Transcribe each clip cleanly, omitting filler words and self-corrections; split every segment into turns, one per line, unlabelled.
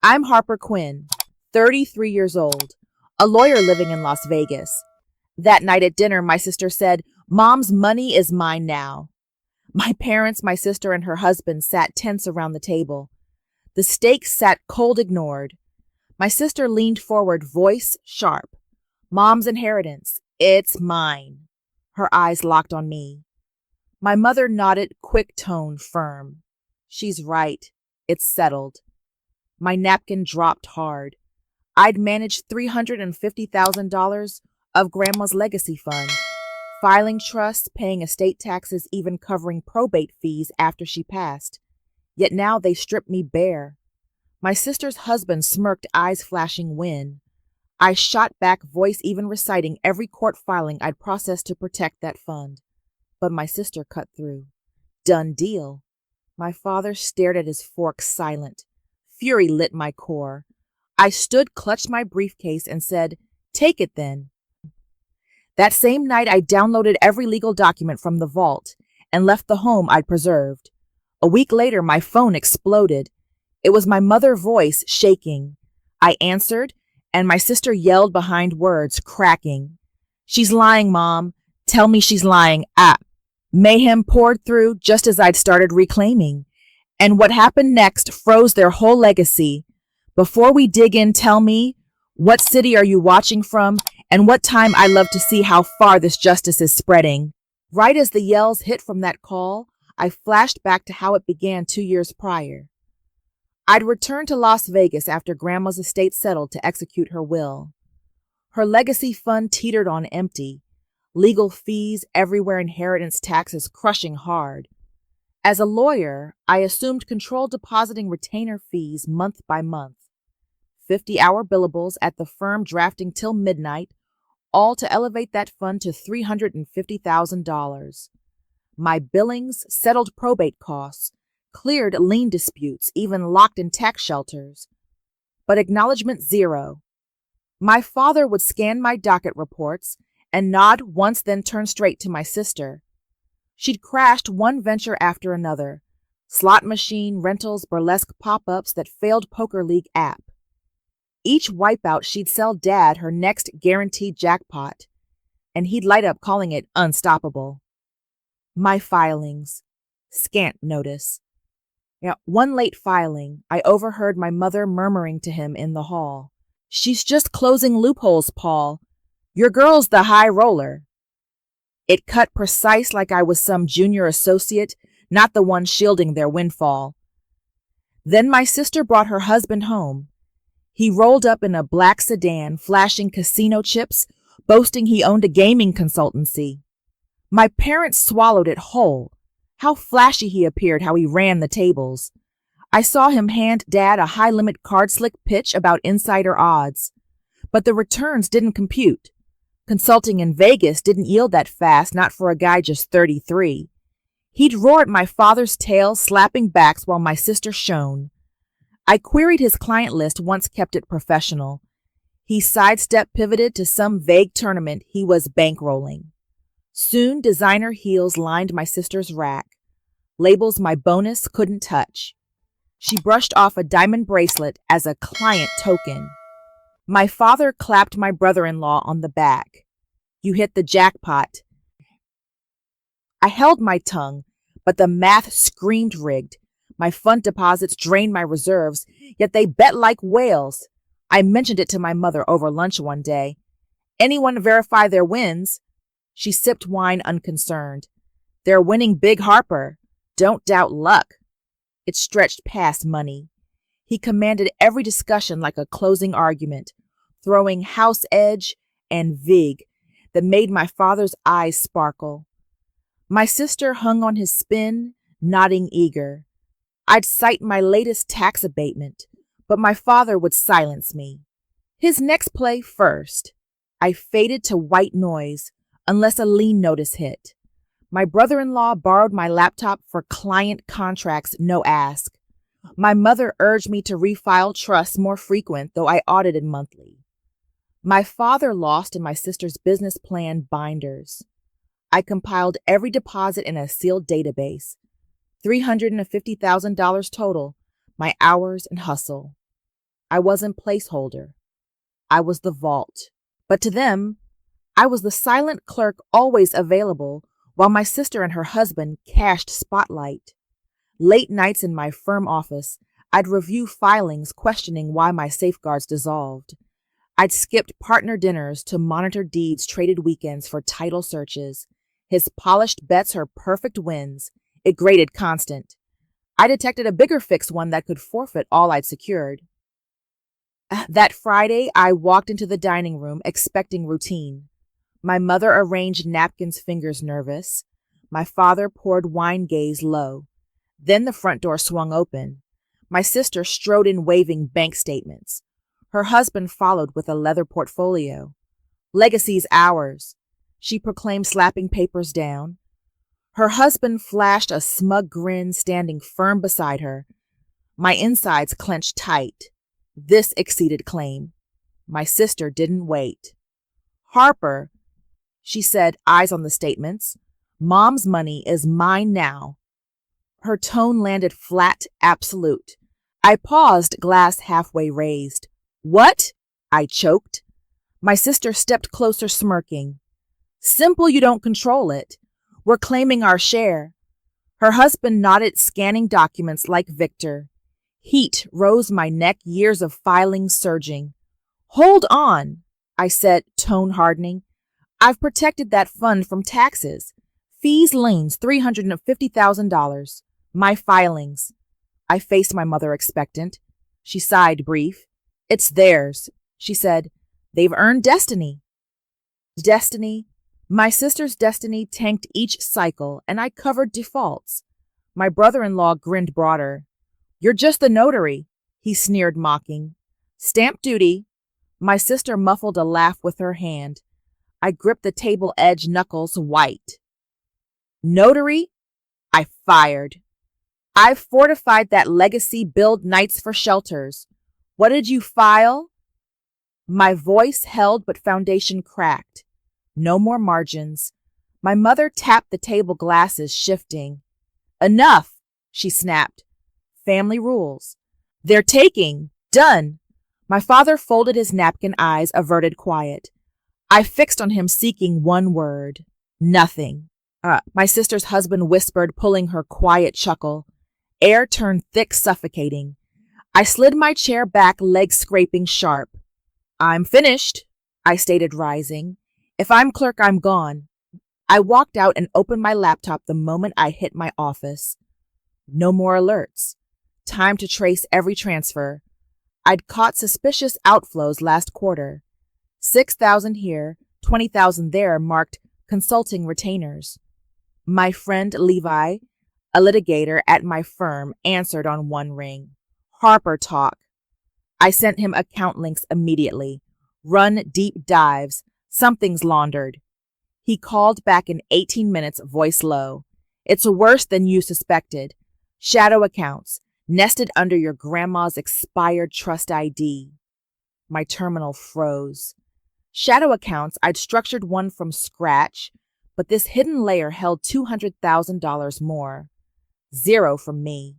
I'm Harper Quinn, 33 years old, a lawyer living in Las Vegas. That night at dinner, my sister said, "Mom's money is mine now." My parents, my sister, and her husband sat tense around the table. The stakes sat cold ignored. My sister leaned forward, voice sharp. "Mom's inheritance. It's mine." Her eyes locked on me. My mother nodded, quick tone, firm. "She's right. It's settled." My napkin dropped hard. I'd managed $350,000 of Grandma's legacy fund, filing trusts, paying estate taxes, even covering probate fees after she passed. Yet now they stripped me bare. My sister's husband smirked, eyes flashing when. I shot back, voice even reciting every court filing I'd processed to protect that fund. But my sister cut through. "Done deal." My father stared at his fork, silent. Fury lit my core. I stood, clutched my briefcase, and said, "Take it then." That same night, I downloaded every legal document from the vault and left the home I'd preserved. A week later, my phone exploded. It was my mother's voice, shaking. I answered, and my sister yelled behind words, cracking. "She's lying, Mom. Tell me she's lying." Mayhem poured through just as I'd started reclaiming. And what happened next froze their whole legacy. Before we dig in, tell me, what city are you watching from, and what time? I love to see how far this justice is spreading. Right as the yells hit from that call, I flashed back to how it began 2 years prior. I'd returned to Las Vegas after Grandma's estate settled to execute her will. Her legacy fund teetered on empty, legal fees everywhere, inheritance taxes crushing hard. As a lawyer, I assumed control, depositing retainer fees month by month. 50-hour billables at the firm, drafting till midnight, all to elevate that fund to $350,000. My billings settled probate costs, cleared lien disputes, even locked in tax shelters. But acknowledgement zero. My father would scan my docket reports and nod once, then turn straight to my sister. She'd crashed one venture after another. Slot machine, rentals, burlesque pop-ups, that failed poker league app. Each wipeout, she'd sell Dad her next guaranteed jackpot, and he'd light up calling it unstoppable. My filings. Scant notice. One late filing, I overheard my mother murmuring to him in the hall. "She's just closing loopholes, Paul. Your girl's the high roller." It cut precise, like I was some junior associate, not the one shielding their windfall. Then my sister brought her husband home. He rolled up in a black sedan, flashing casino chips, boasting he owned a gaming consultancy. My parents swallowed it whole. How flashy he appeared, how he ran the tables. I saw him hand Dad a high-limit card slick pitch about insider odds. But the returns didn't compute. Consulting in Vegas didn't yield that fast, not for a guy just 33. He'd roar at my father's tail, slapping backs while my sister shone. I queried his client list, once kept it professional. He sidestepped, pivoted to some vague tournament he was bankrolling. Soon, designer heels lined my sister's rack. Labels my bonus couldn't touch. She brushed off a diamond bracelet as a client token. My father clapped my brother-in-law on the back. "You hit the jackpot." I held my tongue, but the math screamed rigged. My fund deposits drained my reserves, yet they bet like whales. I mentioned it to my mother over lunch one day. "Anyone verify their wins?" She sipped wine unconcerned. "They're winning big, Harper. Don't doubt luck." It stretched past money. He commanded every discussion like a closing argument, throwing house edge and vig that made my father's eyes sparkle. My sister hung on his spin, nodding eager. I'd cite my latest tax abatement, but my father would silence me. His next play first. I faded to white noise, unless a lien notice hit. My brother-in-law borrowed my laptop for client contracts, no ask. My mother urged me to refile trusts more frequent, though I audited monthly. My father lost in my sister's business plan binders. I compiled every deposit in a sealed database. $350,000 total, my hours and hustle. I wasn't placeholder. I was the vault. But to them, I was the silent clerk always available while my sister and her husband cashed spotlight. Late nights in my firm office, I'd review filings questioning why my safeguards dissolved. I'd skipped partner dinners to monitor deeds traded weekends for title searches. His polished bets her perfect wins. It graded constant. I detected a bigger fix, one that could forfeit all I'd secured. That Friday, I walked into the dining room expecting routine. My mother arranged napkins, fingers nervous. My father poured wine, gaze low. Then the front door swung open. My sister strode in waving bank statements. Her husband followed with a leather portfolio. Legacy's ours, she proclaimed, slapping papers down. Her husband flashed a smug grin, standing firm beside her. My insides clenched tight. This exceeded claim. My sister didn't wait. Harper, she said, eyes on the statements. Mom's money is mine now. Her tone landed flat, absolute. I paused, glass halfway raised. What? I choked. My sister stepped closer, smirking. Simple, you don't control it. We're claiming our share. Her husband nodded, scanning documents like Victor. Heat rose my neck, years of filing surging. Hold on, I said, tone hardening. I've protected that fund from taxes. Fees, liens, $350,000. My filings. I faced my mother expectant. She sighed, brief. It's theirs, she said. They've earned destiny. Destiny? My sister's destiny tanked each cycle, and I covered defaults. My brother-in-law grinned broader. You're just the notary, he sneered, mocking. Stamp duty. My sister muffled a laugh with her hand. I gripped the table edge, knuckles white. Notary? I fired. I've fortified that legacy, build nights for shelters. What did you file? My voice held, but foundation cracked. No more margins. My mother tapped the table, glasses shifting. Enough, she snapped. Family rules. They're taking. Done. My father folded his napkin, eyes averted, quiet. I fixed on him, seeking one word. Nothing. My sister's husband whispered, pulling her quiet chuckle. Air turned thick, suffocating. I slid my chair back, legs scraping sharp. I'm finished, I stated, rising. If I'm clerk, I'm gone. I walked out and opened my laptop the moment I hit my office. No more alerts. Time to trace every transfer. I'd caught suspicious outflows last quarter. 6,000 here, 20,000 there, marked consulting retainers. My friend Levi, a litigator at my firm, answered on one ring. Harper talk. I sent him account links immediately. Run deep dives. Something's laundered. He called back in 18 minutes, voice low. It's worse than you suspected. Shadow accounts, nested under your grandma's expired trust ID. My terminal froze. Shadow accounts, I'd structured one from scratch, but this hidden layer held $200,000 more. Zero from me.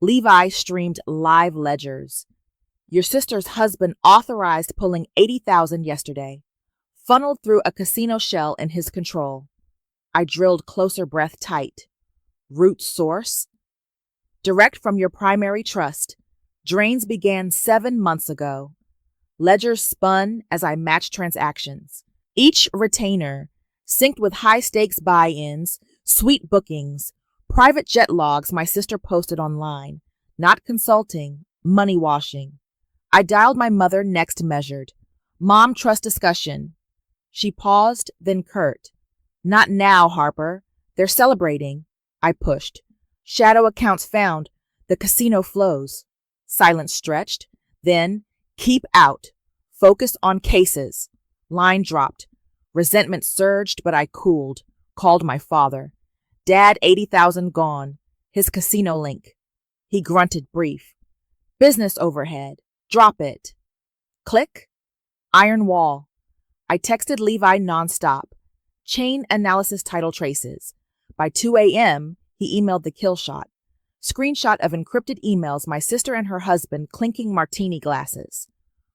Levi streamed live ledgers. Your sister's husband authorized pulling $80,000 yesterday. Funneled through a casino shell in his control. I drilled closer, breath tight. Root source? Direct from your primary trust. Drains began 7 months ago. Ledgers spun as I matched transactions. Each retainer, synced with high-stakes buy-ins, sweet bookings, private jet logs my sister posted online. Not consulting, money washing. I dialed my mother, next measured. Mom, trust discussion. She paused, then curt. Not now, Harper. They're celebrating. I pushed. Shadow accounts found. The casino flows. Silence stretched. Then, keep out. Focus on cases. Line dropped. Resentment surged, but I cooled. Called my father. Dad, 80,000 gone. His casino link. He grunted, brief. Business overhead. Drop it. Click. Iron wall. I texted Levi nonstop. Chain analysis, title traces. By 2 a.m., he emailed the kill shot. Screenshot of encrypted emails, my sister and her husband clinking martini glasses.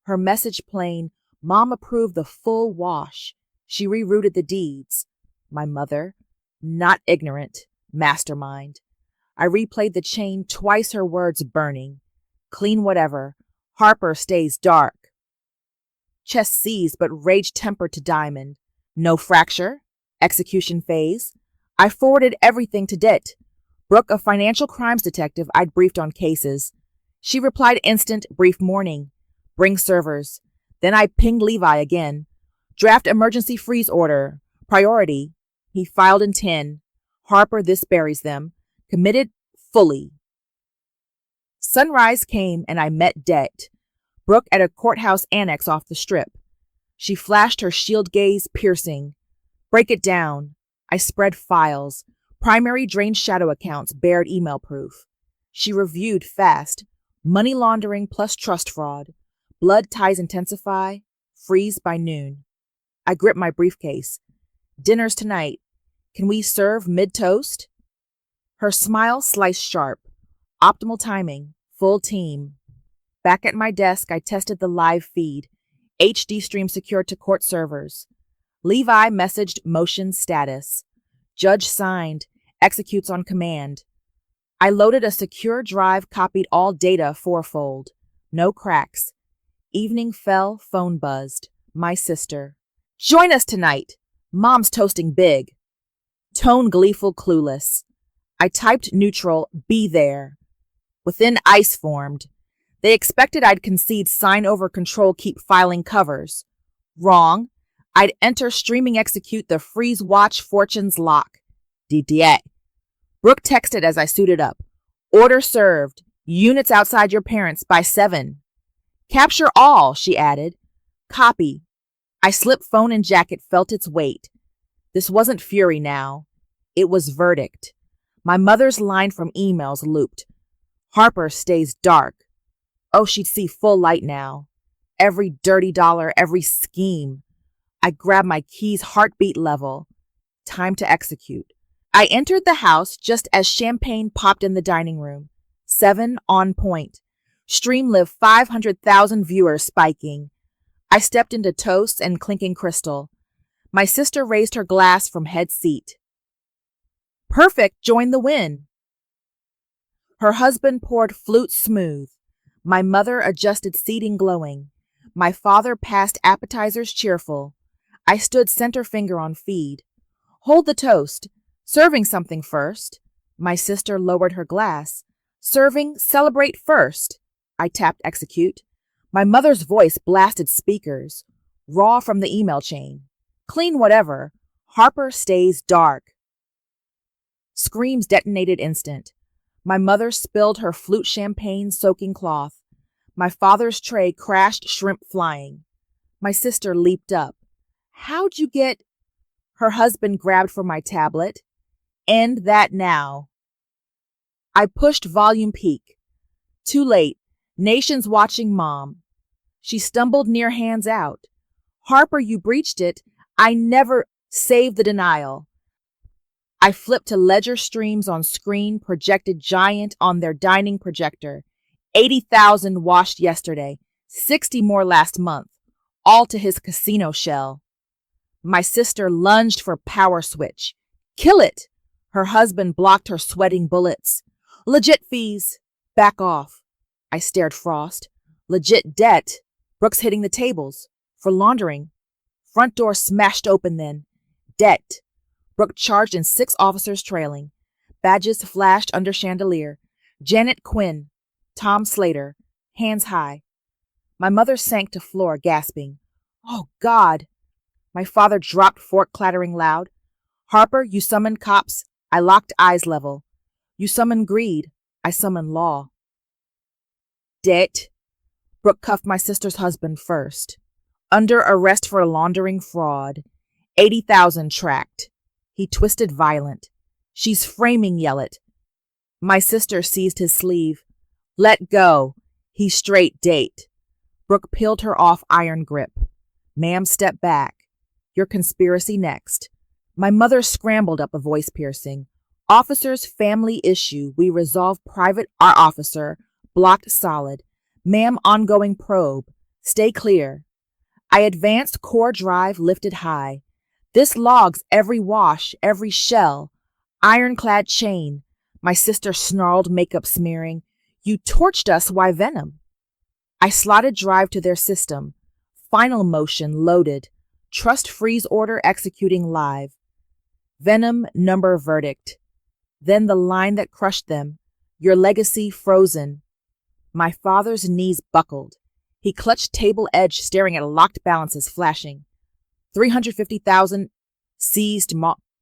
Her message plain, Mom approved the full wash. She rerouted the deeds. My mother, not ignorant, mastermind. I replayed the chain, twice her words burning. Clean whatever. Harper stays dark. Chest seized but rage tempered to diamond. No fracture. Execution phase. I forwarded everything to Det. Brooke, a financial crimes detective I'd briefed on cases. She replied instant, brief morning. Bring servers. Then I pinged Levi again. Draft emergency freeze order. Priority. He filed in 10. Harper, this buries them. Committed fully. Sunrise came and I met Det. Brooke at a courthouse annex off the strip. She flashed her shield gaze piercing. Break it down. I spread files. Primary drained shadow accounts, bared email proof. She reviewed fast. Money laundering plus trust fraud. Blood ties intensify. Freeze by noon. I gripped my briefcase. Dinner's tonight. Can we serve mid-toast? Her smile sliced sharp. Optimal timing. Full team. Back at my desk, I tested the live feed. HD stream secured to court servers. Levi messaged motion status. Judge signed. Executes on command. I loaded a secure drive, copied all data fourfold. No cracks. Evening fell, phone buzzed. My sister. Join us tonight. Mom's toasting big. Tone gleeful, clueless. I typed neutral, be there. Within ice formed. They expected I'd concede sign over control, keep filing covers. Wrong. I'd enter streaming execute the freeze watch fortunes lock. DDA. Brooke texted as I suited up. Order served. Units outside your parents by 7. Capture all, she added. Copy. I slipped phone and jacket, felt its weight. This wasn't fury now. It was verdict. My mother's line from emails looped. Harper stays dark. Oh, she'd see full light now. Every dirty dollar, every scheme. I grabbed my keys, heartbeat level. Time to execute. I entered the house just as champagne popped in the dining room. 7 on point. Stream live 500,000 viewers spiking. I stepped into toast and clinking crystal. My sister raised her glass from head seat. Perfect, join the win. Her husband poured flute smooth. My mother adjusted seating glowing. My father passed appetizers cheerful. I stood center finger on feed. Hold the toast. Serving something first. My sister lowered her glass. Serving, celebrate first. I tapped execute. My mother's voice blasted speakers. Raw from the email chain. Clean whatever. Harper stays dark. Screams detonated instant. My mother spilled her flute champagne soaking cloth. My father's tray crashed, shrimp flying. My sister leaped up. How'd you get? Her husband grabbed for my tablet. End that now. I pushed volume peak. Too late. Nation's watching Mom. She stumbled near hands out. Harper, you breached it. I never saved the denial. I flipped to ledger streams on screen, projected giant on their dining projector. 80,000 washed yesterday, 60 more last month, all to his casino shell. My sister lunged for power switch. Kill it! Her husband blocked her sweating bullets. Legit fees. Back off. I stared Frost. Legit debt. Brooks hitting the tables. For laundering. Front door smashed open then. Debt. Brooke charged in 6 officers trailing. Badges flashed under chandelier. Janet Quinn. Tom Slater. Hands high. My mother sank to floor, gasping. Oh, God. My father dropped fork clattering loud. Harper, you summoned cops. I locked eyes level. You summoned greed. I summoned law. Debt. Brooke cuffed my sister's husband first. Under arrest for laundering fraud. 80,000 tracked. He twisted violent. She's framing Yellet. My sister seized his sleeve. Let go. He straight date. Brooke peeled her off iron grip. Ma'am, step back. Your conspiracy next. My mother scrambled up, a voice piercing. Officer's family issue. We resolve private. Our officer. Blocked solid. Ma'am, ongoing probe. Stay clear. I advanced core drive lifted high. This logs every wash, every shell. Ironclad chain. My sister snarled, makeup smearing. You torched us, why venom? I slotted drive to their system. Final motion loaded. Trust freeze order executing live. Venom number verdict. Then the line that crushed them. Your legacy frozen. My father's knees buckled. He clutched table edge, staring at locked balances flashing. 350,000 seized,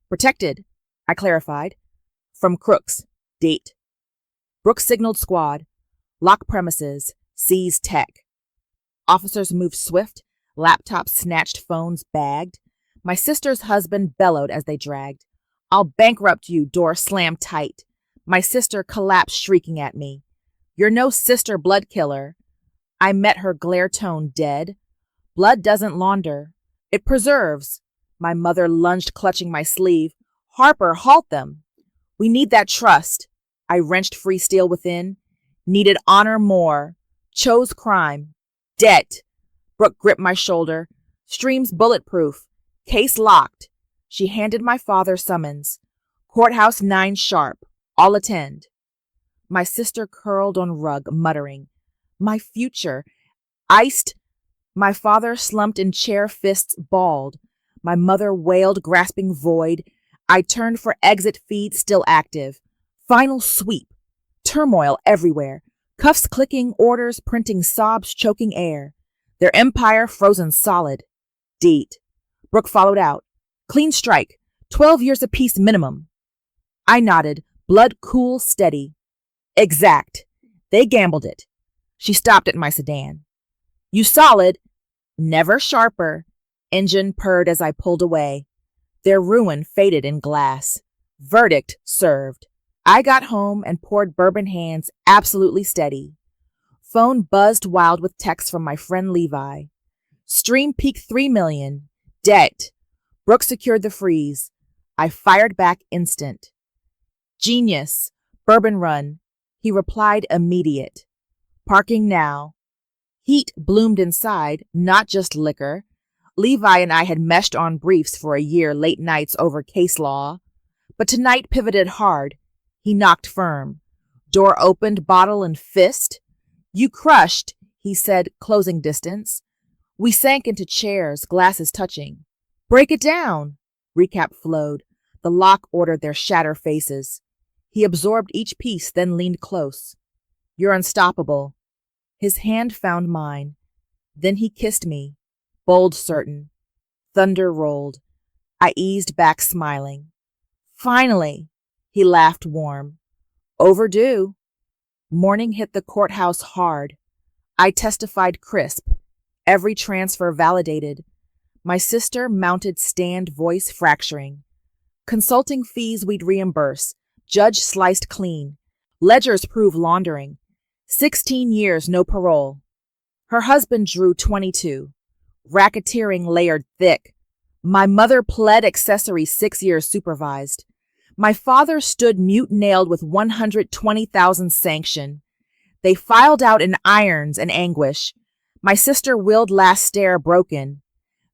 protected, I clarified. From crooks. Date. Brooks signaled squad. Lock premises. Seize tech. Officers moved swift. Laptops snatched, phones bagged. My sister's husband bellowed as they dragged. I'll bankrupt you, door slammed tight. My sister collapsed, shrieking at me. You're no sister blood killer. I met her glare tone dead. Blood doesn't launder. It preserves. My mother lunged, clutching my sleeve. Harper, halt them. We need that trust. I wrenched free steel within. Needed honor more. Chose crime. Debt. Brooke gripped my shoulder. Stream's bulletproof. Case locked. She handed my father summons. Courthouse 9 sharp. All attend. My sister curled on rug, muttering. My future. Iced. My father slumped in chair, fists balled. My mother wailed, grasping void. I turned for exit feed, still active. Final sweep. Turmoil everywhere. Cuffs clicking, orders printing, sobs choking air. Their empire frozen solid. Deet. Brooke followed out. Clean strike. 12 years apiece minimum. I nodded, blood cool, steady. Exact. They gambled it. She stopped at my sedan. You solid. Never sharper. Engine purred as I pulled away. Their ruin faded in glass. Verdict served. I got home and poured bourbon hands, absolutely steady. Phone buzzed wild with texts from my friend Levi. Stream peak 3 million. Debt. Brooke secured the freeze. I fired back instant. Genius. Bourbon run. He replied immediate. Parking now. Heat bloomed inside, not just liquor. Levi and I had meshed on briefs for a year, late nights over case law. But tonight pivoted hard. He knocked firm. Door opened, bottle and fist. You crushed, he said, closing distance. We sank into chairs, glasses touching. Break it down, recap flowed. The lock ordered their shatter faces. He absorbed each piece, then leaned close. You're unstoppable. His hand found mine. Then he kissed me, bold certain. Thunder rolled. I eased back smiling. Finally, he laughed warm. Overdue. Morning hit the courthouse hard. I testified crisp. Every transfer validated. My sister mounted stand, voice fracturing. Consulting fees we'd reimburse. Judge sliced clean. Ledgers prove laundering. 16 years, no parole. Her husband drew 22. Racketeering layered thick. My mother pled accessory 6 years supervised. My father stood mute-nailed with 120,000 sanction. They filed out in irons and anguish. My sister willed last stare broken.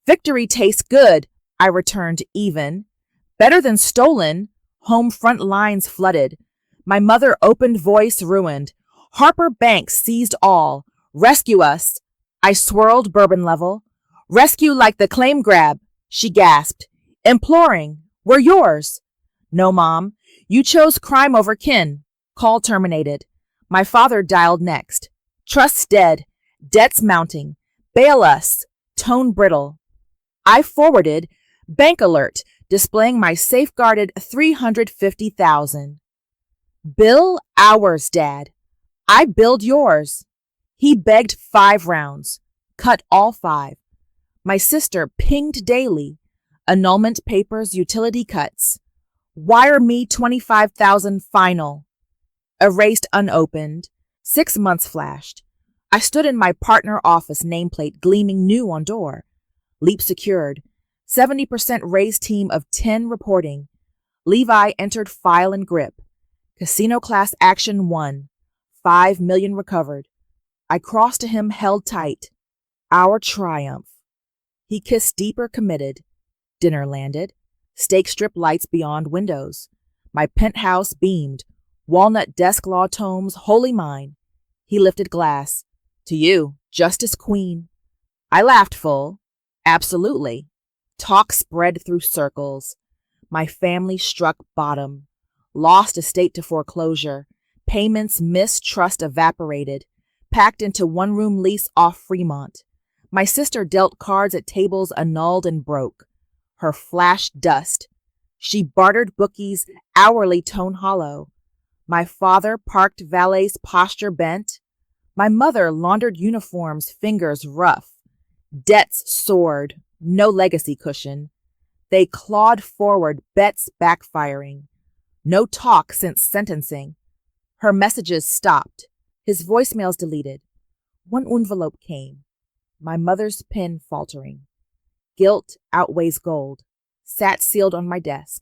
Victory tastes good, I returned even. Better than stolen. Home front lines flooded. My mother opened voice ruined. Harper Banks seized all. Rescue us. I swirled bourbon level. Rescue like the claim grab, she gasped. Imploring, we're yours. No, Mom. You chose crime over kin. Call terminated. My father dialed next. Trust's dead. Debts mounting. Bail us. Tone brittle. I forwarded. Bank alert, displaying my safeguarded 350,000. Bill ours, Dad. I billed yours. He begged 5 rounds. Cut all 5. My sister pinged daily. Annulment papers, utility cuts. Wire me 25,000 final. Erased unopened. 6 months flashed. I stood in my partner office, nameplate gleaming new on door. Leap secured. 70% raised team of 10 reporting. Levi entered file and grip. Casino class action won. 5 million recovered. I crossed to him, held tight. Our triumph. He kissed deeper, committed. Dinner landed. Steak strip lights beyond windows. My penthouse beamed. Walnut desk law tomes, wholly mine. He lifted glass. To you, Justice Queen. I laughed full. Absolutely. Talk spread through circles. My family struck bottom. Lost estate to foreclosure. Payments missed, trust evaporated. Packed into one-room lease off Fremont. My sister dealt cards at tables annulled and broke. Her flashed dust. She bartered bookies, hourly tone hollow. My father parked valets, posture bent. My mother laundered uniforms, fingers rough. Debts soared, no legacy cushion. They clawed forward, bets backfiring. No talk since sentencing. Her messages stopped. His voicemails deleted. One envelope came. My mother's pen faltering. Guilt outweighs gold. Sat sealed on my desk.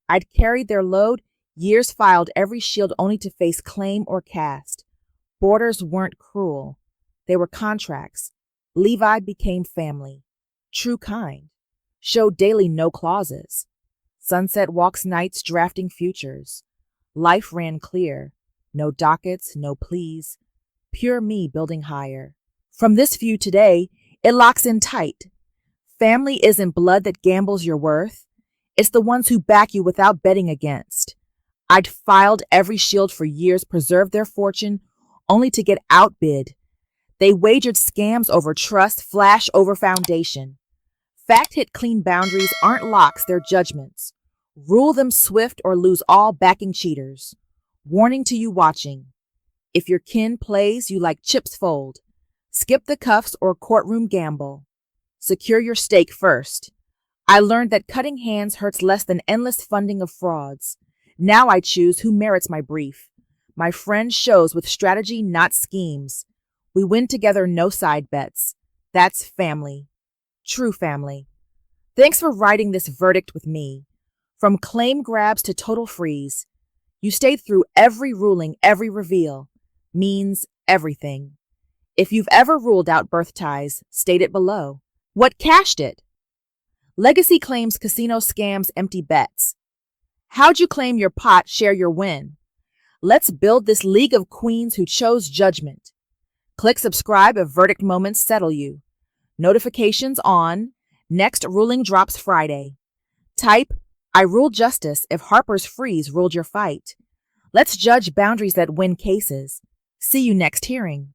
I'd carried their load, years filed every shield only to face claim or cast. Borders weren't cruel. They were contracts. Levi became family. True kind. Showed daily no clauses. Sunset walks nights drafting futures. Life ran clear. No dockets, no pleas. Pure me building higher. From this view today, it locks in tight. Family isn't blood that gambles your worth. It's the ones who back you without betting against. I'd filed every shield for years, preserved their fortune, only to get outbid. They wagered scams over trust, flash over foundation. Fact hit clean boundaries aren't locks, they're judgments. Rule them swift or lose all backing cheaters. Warning to you watching. If your kin plays you like chips fold, skip the cuffs or courtroom gamble. Secure your stake first. I learned that cutting hands hurts less than endless funding of frauds. Now I choose who merits my brief. My friend shows with strategy, not schemes. We win together, no side bets. That's family. True family. Thanks for writing this verdict with me. From claim grabs to total freeze. You stayed through every ruling, every reveal. Means everything. If you've ever ruled out birth ties, state it below. What cashed it? Legacy claims, casino scams, empty bets. How'd you claim your pot, share your win? Let's build this league of queens who chose judgment. Click subscribe if verdict moments settle you. Notifications on. Next ruling drops Friday. Type, I rule justice if Harper's Freeze ruled your fight. Let's judge boundaries that win cases. See you next hearing.